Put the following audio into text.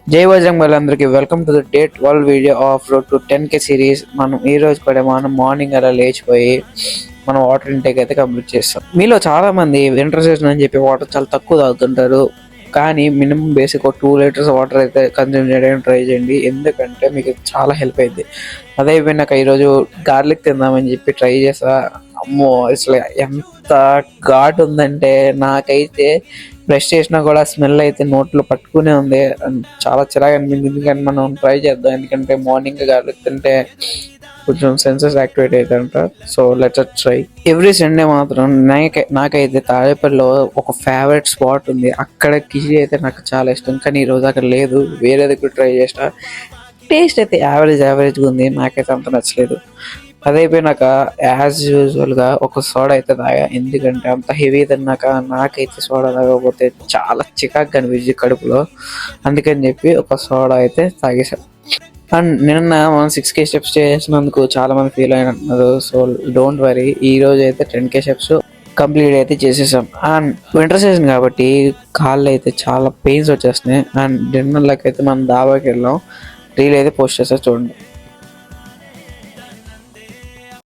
జై బజరంగ్ వాళ్ళందరికీ welcome to the day 12 video of road to 10K series. మనం ఈ రోజు కూడా మనం మార్నింగ్ అలా లేచిపోయి మనం వాటర్ ఇంటేక్ అయితే కంప్లీట్ చేస్తాం. మీలో చాలా మంది వింటర్ సీజన్ అని చెప్పి వాటర్ చాలా తక్కువ తాగుతుంటారు. కానీ మినిమం బేసిక్ 2 లీటర్స్ వాటర్ అయితే కన్జ్యూమ్ చేయడానికి ట్రై చేయండి, ఎందుకంటే మీకు చాలా హెల్ప్ అయింది. అదే అయిపోయినాక ఈరోజు గార్లిక్ తిందామని చెప్పి ట్రై చేసా. అమ్మో అసలు ఎంత ఘాట్ ఉందంటే నాకైతే బ్రష్ చేసినా కూడా స్మెల్ అయితే నోట్లో పట్టుకునే ఉంది. చాలా చిరాగా అనిపించింది. ఎందుకంటే మనం ట్రై చేద్దాం, ఎందుకంటే మార్నింగ్ గార్లిక్ తింటే కొంచెం సెన్సెస్ యాక్టివేట్ అవుతాయంట. So let's try. Every Sunday మాత్రం నాకైతే తాడేపల్లిలో ఒక ఫేవరెట్ స్పాట్ ఉంది. అక్కడ కిచి అయితే నాకు చాలా ఇష్టం, కానీ ఈరోజు అక్కడ లేదు. వేరే దగ్గర ట్రై చేసిన టేస్ట్ అయితే యావరేజ్గా ఉంది. నాకైతే అంత నచ్చలేదు. అదైపోయినాక యాజ్ యూజువల్గా ఒక సోడా అయితే తాగా, ఎందుకంటే అంత హెవీ తిన్నాక నాకైతే సోడా తాగకపోతే చాలా చికాకు అనిపించింది కడుపులో. అందుకని చెప్పి ఒక సోడా అయితే తాగేసాం. అండ్ నిన్న మనం 6K స్టెప్స్ చేసినందుకు చాలా మంది ఫీల్ అయినట్టున్నారు. సో డోంట్ వరీ, ఈ రోజు అయితే 10K స్టెప్స్ కంప్లీట్ అయితే చేసేసాం. అండ్ వింటర్ సీజన్ కాబట్టి కాళ్ళు అయితే చాలా పెయిన్స్ వచ్చేస్తున్నాయి. అండ్ డిన్నర్లకి అయితే మనం దాబాకి వెళ్ళాం. రీల్ అయితే పోస్ట్ చేస్తా చూడండి.